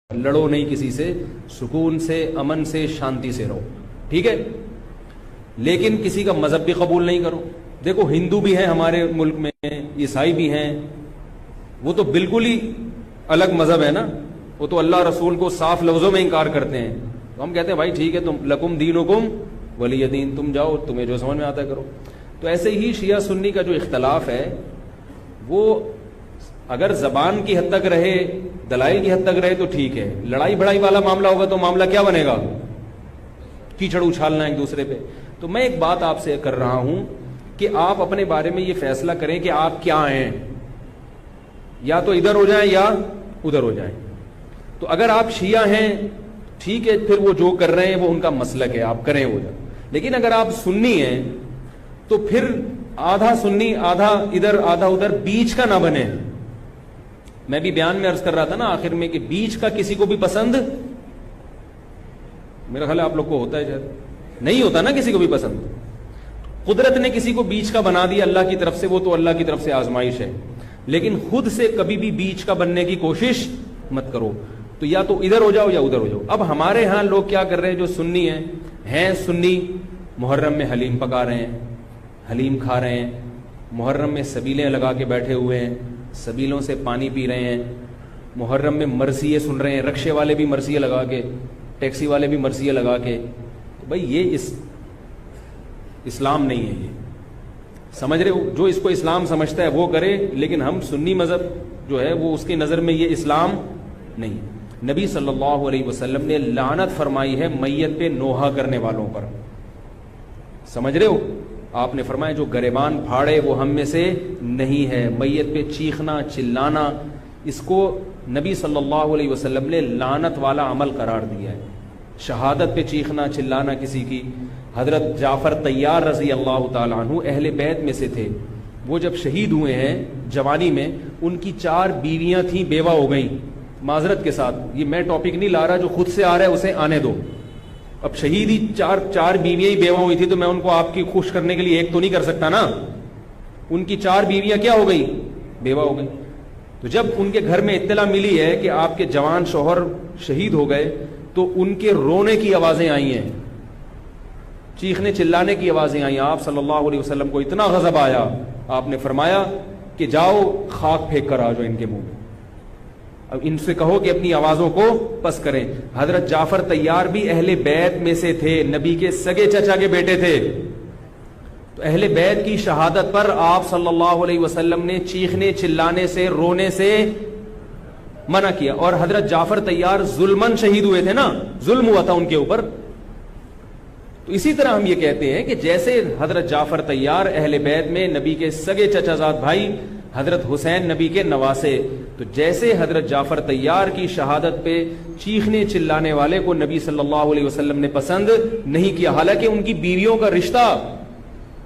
لڑو نہیں کسی سے, سکون سے, امن سے, شانتی سے رہو, ٹھیک ہے. لیکن کسی کا مذہب بھی قبول نہیں کرو. دیکھو ہندو بھی ہیں ہمارے ملک میں, عیسائی بھی ہیں, وہ تو بالکل ہی الگ مذہب ہے نا, وہ تو اللہ رسول کو صاف لفظوں میں انکار کرتے ہیں. تو ہم کہتے ہیں بھائی ٹھیک ہے, تم لکم دینکم ولی دین, تم جاؤ, تمہیں جو سمجھ میں آتا ہے کرو. تو ایسے ہی شیعہ سنی کا جو اختلاف ہے وہ اگر زبان کی حد تک رہے, دلائل کی حد تک رہے تو ٹھیک ہے. لڑائی بڑائی والا معاملہ ہوگا تو معاملہ کیا بنے گا, کیچڑ اچھالنا ایک دوسرے پہ. تو میں ایک بات آپ سے کر رہا ہوں کہ آپ اپنے بارے میں یہ فیصلہ کریں کہ آپ کیا ہیں, یا تو ادھر ہو جائیں یا ادھر ہو جائیں. تو اگر آپ شیعہ ہیں ٹھیک ہے, پھر وہ جو کر رہے ہیں وہ ان کا مسلک ہے, آپ کریں وہ. لیکن اگر آپ سنی ہیں تو پھر آدھا سنی آدھا ادھر آدھا ادھر, بیچ کا نہ بنے. میں بھی بیان میں عرض کر رہا تھا نا آخر میں کہ بیچ کا کسی کو بھی پسند, میرا خیال ہے آپ لوگ کو ہوتا ہے, شاید نہیں ہوتا نا کسی کو بھی پسند. قدرت نے کسی کو بیچ کا بنا دیا اللہ کی طرف سے, وہ تو اللہ کی طرف سے آزمائش ہے. لیکن خود سے کبھی بھی بیچ کا بننے کی کوشش مت کرو. تو یا تو ادھر ہو جاؤ یا ادھر ہو جاؤ. اب ہمارے ہاں لوگ کیا کر رہے ہیں, جو سنی ہیں سنی, محرم میں حلیم پکا رہے ہیں, حلیم کھا رہے ہیں, محرم میں سبیلیں لگا کے بیٹھے ہوئے ہیں, سبیلوں سے پانی پی رہے ہیں, محرم میں مرثیے سن رہے ہیں, رکشے والے بھی مرثیے لگا کے, ٹیکسی والے بھی مرثیے لگا کے. تو بھائی یہ اسلام نہیں ہے, یہ سمجھ رہے ہو. جو اس کو اسلام سمجھتا ہے وہ کرے, لیکن ہم سنی مذہب جو ہے وہ اس کی نظر میں یہ اسلام نہیں. نبی صلی اللہ علیہ وسلم نے لعنت فرمائی ہے میت پہ نوحہ کرنے والوں پر, سمجھ رہے ہو. آپ نے فرمایا جو گریبان پھاڑے وہ ہم میں سے نہیں ہے. میت پہ چیخنا چلانا, اس کو نبی صلی اللہ علیہ وسلم نے لعنت والا عمل قرار دیا ہے. شہادت پہ چیخنا چلانا کسی کی, حضرت جعفر طیار رضی اللہ تعالیٰ عنہ اہل بیت میں سے تھے. وہ جب شہید ہوئے ہیں جوانی میں, ان کی 4 بیویاں تھیں, بیوہ ہو گئیں. معذرت کے ساتھ یہ میں ٹاپک نہیں لا رہا, جو خود سے آ رہا ہے اسے آنے دو. اب شہید ہی چار بیویاں ہی بیوہ ہوئی تھی, تو میں ان کو آپ کی خوش کرنے کے لیے ایک تو نہیں کر سکتا نا. ان کی 4 بیویاں کیا ہو گئی, بیوہ ہو گئی. تو جب ان کے گھر میں اطلاع ملی ہے کہ آپ کے جوان شوہر شہید ہو گئے, تو ان کے رونے کی آوازیں آئی ہیں, چیخنے چلانے کی آوازیں آئی. آپ صلی اللہ علیہ وسلم کو اتنا غضب آیا, آپ نے فرمایا کہ جاؤ خاک پھینک کر آ جاؤ ان کے منہ میں, اب ان سے کہو کہ اپنی آوازوں کو پس کریں. حضرت جعفر طیار بھی اہل بیت میں سے تھے, نبی کے سگے چچا کے بیٹے تھے. تو اہل بیت کی شہادت پر آپ صلی اللہ علیہ وسلم نے چیخنے چلانے سے, رونے سے منع کیا. اور حضرت جعفر طیار ظلمن شہید ہوئے تھے نا, ظلم ہوا تھا ان کے اوپر. تو اسی طرح ہم یہ کہتے ہیں کہ جیسے حضرت جعفر طیار اہل بیت میں نبی کے سگے چچا زاد بھائی, حضرت حسین نبی کے نواسے, تو جیسے حضرت جعفر طیار کی شہادت پہ چیخنے چلانے والے کو نبی صلی اللہ علیہ وسلم نے پسند نہیں کیا. حالانکہ ان کی بیویوں کا رشتہ,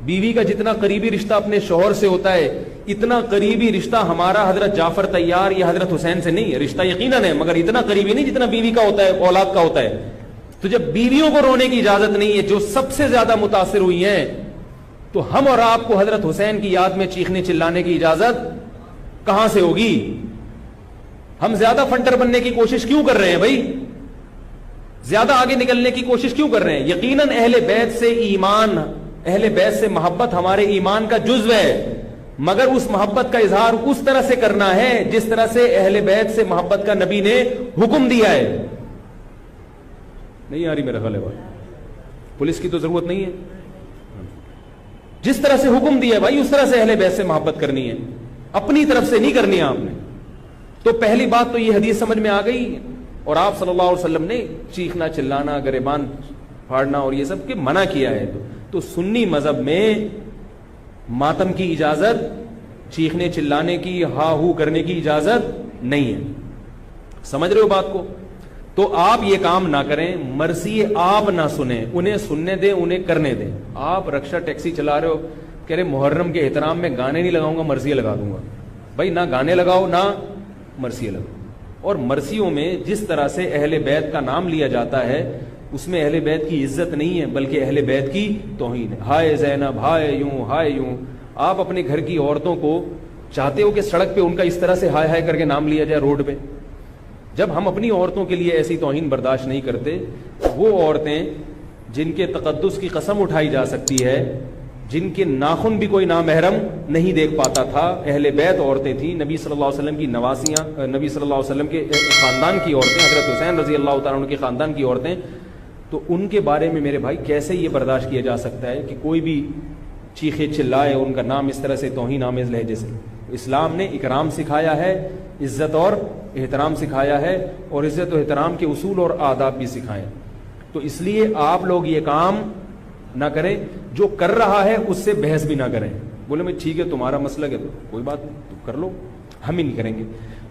بیوی کا جتنا قریبی رشتہ اپنے شوہر سے ہوتا ہے, اتنا قریبی رشتہ ہمارا حضرت جعفر طیار یا حضرت حسین سے نہیں ہے. رشتہ یقیناً ہے, مگر اتنا قریبی نہیں جتنا بیوی کا ہوتا ہے, اولاد کا ہوتا ہے. تو جب بیویوں کو رونے کی اجازت نہیں ہے, جو سب سے زیادہ متاثر ہوئی ہیں, تو ہم اور آپ کو حضرت حسین کی یاد میں چیخنے چلانے کی اجازت کہاں سے ہوگی؟ ہم زیادہ فنٹر بننے کی کوشش کیوں کر رہے ہیں بھائی, زیادہ آگے نکلنے کی کوشش کیوں کر رہے ہیں؟ یقیناً اہل بیت سے ایمان, اہل بیت سے محبت ہمارے ایمان کا جزو ہے, مگر اس محبت کا اظہار اس طرح سے کرنا ہے جس طرح سے اہل بیت سے محبت کا نبی نے حکم دیا ہے. نہیں آ رہی میرا خیال ہے بھائی, پولیس کی تو ضرورت نہیں ہے. جس طرح سے حکم دیا ہے بھائی اس طرح سے اہل بیت سے محبت کرنی ہے, اپنی طرف سے نہیں کرنی ہے آپ نے. تو پہلی بات تو یہ حدیث سمجھ میں آ گئی. اور آپ صلی اللہ علیہ وسلم نے چیخنا چلانا, گریبان پھاڑنا اور یہ سب کے منع کیا ہے. تو سنی مذہب میں ماتم کی اجازت, چیخنے چلانے کی, ہا ہو کرنے کی اجازت نہیں ہے. سمجھ رہے ہو بات کو؟ تو آپ یہ کام نہ کریں, مرثی آپ نہ سنیں, انہیں سننے دیں, انہیں کرنے دیں. آپ رکشہ ٹیکسی چلا رہے ہو, کہہ رہے محرم کے احترام میں گانے نہیں لگاؤں گا, مرثیے لگا دوں گا. بھائی نہ گانے لگاؤ نہ مرثیے لگاؤ. اور مرثیوں میں جس طرح سے اہل بیت کا نام لیا جاتا ہے, اس میں اہل بیت کی عزت نہیں ہے بلکہ اہل بیت کی توہین ہے. ہائے زینب, ہائے یوں, ہائے یوں. آپ اپنے گھر کی عورتوں کو چاہتے ہو کہ سڑک پہ ان کا اس طرح سے ہائے ہائے کر کے نام لیا جائے روڈ پہ؟ جب ہم اپنی عورتوں کے لیے ایسی توہین برداشت نہیں کرتے، وہ عورتیں جن کے تقدس کی قسم اٹھائی جا سکتی ہے، جن کے ناخن بھی کوئی نامحرم نہیں دیکھ پاتا تھا، اہل بیت عورتیں تھیں، نبی صلی اللہ علیہ وسلم کی نواسیاں، نبی صلی اللہ علیہ وسلم کے خاندان کی عورتیں، حضرت حسین رضی اللہ تعالیٰ عنہ کے خاندان کی عورتیں، تو ان کے بارے میں میرے بھائی کیسے یہ برداشت کیا جا سکتا ہے کہ کوئی بھی چیخے چلائے ان کا نام اس طرح سے توہین آمیز لہجے سے؟ اسلام نے اکرام سکھایا ہے، عزت اور احترام سکھایا ہے، اور عزت و احترام کے اصول اور آداب بھی سکھائے. تو اس لیے آپ لوگ یہ کام نہ کریں، جو کر رہا ہے اس سے بحث بھی نہ کریں. بولے میں ٹھیک ہے تمہارا مسلک ہے تو کوئی بات نہیں، تو کر لو، ہم ہی نہیں کریں گے.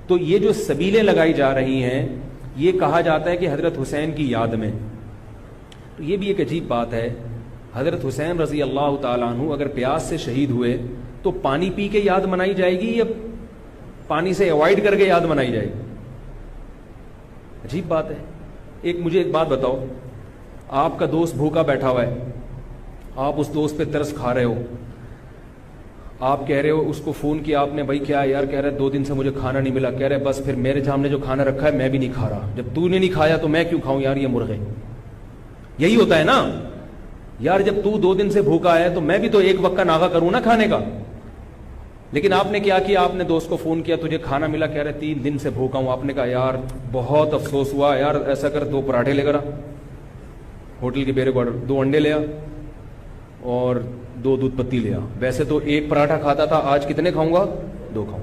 تو یہ جو سبیلیں لگائی جا رہی ہیں، یہ کہا جاتا ہے کہ حضرت حسین کی یاد میں، تو یہ بھی ایک عجیب بات ہے. حضرت حسین رضی اللہ تعالیٰ عنہ اگر پیاس سے شہید ہوئے تو پانی پی کے یاد منائی جائے گی یا پانی سے اوائڈ کر کے یاد منائی جائے گی؟ عجیب بات ہے. مجھے ایک بات بتاؤ، آپ کا دوست بھوکا بیٹھا ہوا ہے، آپ اس دوست پہ ترس کھا رہے ہو، آپ کہہ رہے ہو، اس کو فون کیا آپ نے، بھائی کیا یار؟ کہہ رہے 2 دن سے مجھے کھانا نہیں ملا. کہہ رہے بس پھر میرے سامنے جو کھانا رکھا ہے میں بھی نہیں کھا رہا، جب تو نے نہیں کھایا تو میں کیوں کھاؤں یار یہ مرغے؟ یہی ہوتا ہے نا یار، جب تو 2 دن سے بھوکا ہے تو میں بھی تو ایک وقت کا ناغہ کروں نا کھانے کا. لیکن آپ نے کیا کیا؟ آپ نے دوست کو فون کیا، تجھے کھانا ملا؟ کہہ رہے 3 دن سے بھوکا ہوں. آپ نے کہا یار بہت افسوس ہوا یار، ایسا کر 2 پراٹھے لے کر آ، ہوٹل کے بیرے کو 2 انڈے لے آ اور 2 دودھ پتی لے آ. ویسے تو 1 پراٹھا کھاتا تھا، آج کتنے کھاؤں گا؟ 2 کھاؤں.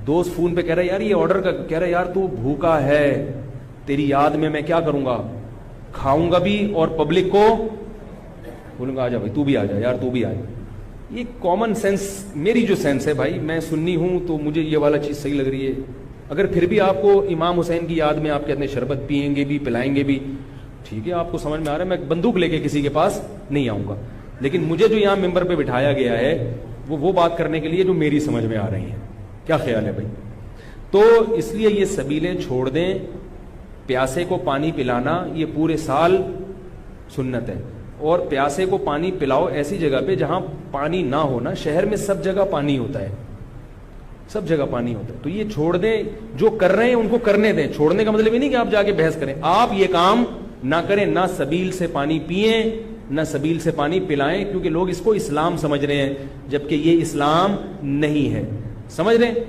دوست فون پہ کہہ رہا یار یہ آرڈر کا، کہہ رہا یار تو بھوکا ہے، تیری یاد میں کیا کروں گا، کھاؤں گا بھی اور پبلک کو بولوں گا آ جا بھائی تو بھی آ جا یار تو بھی آ جا. یہ کامن سینس، میری جو سینس ہے بھائی، میں سنی ہوں تو مجھے یہ والا چیز صحیح لگ رہی ہے. اگر پھر بھی آپ کو امام حسین کی یاد میں آپ کہتے ہیں شربت پیئیں گے بھی پلائیں گے بھی، ٹھیک ہے آپ کو سمجھ میں آ رہا ہے، میں بندوق لے کے کسی کے پاس نہیں آؤں گا. لیکن مجھے جو یہاں ممبر پہ بٹھایا گیا ہے وہ بات کرنے کے لیے جو میری سمجھ میں آ رہی ہیں. کیا خیال ہے بھائی؟ تو اس لیے یہ سبیلیں چھوڑ دیں. پیاسے کو پانی پلانا یہ پورے سال سنت ہے، اور پیاسے کو پانی پلاؤ ایسی جگہ پہ جہاں پانی نہ ہونا. شہر میں سب جگہ پانی ہوتا ہے، سب جگہ پانی ہوتا ہے. تو یہ چھوڑ دیں، جو کر رہے ہیں ان کو کرنے دیں. چھوڑنے کا مطلب یہ نہیں کہ آپ جا کے بحث کریں. آپ یہ کام نہ کریں، نہ سبیل سے پانی پئیں نہ سبیل سے پانی پلائیں، کیونکہ لوگ اس کو اسلام سمجھ رہے ہیں جبکہ یہ اسلام نہیں ہے. سمجھ رہے ہیں؟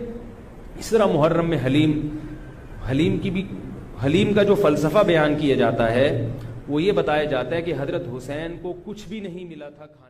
اس طرح محرم میں حلیم کا جو فلسفہ بیان کیا جاتا ہے وہ یہ بتایا جاتا ہے کہ حضرت حسین کو کچھ بھی نہیں ملا تھا کھانے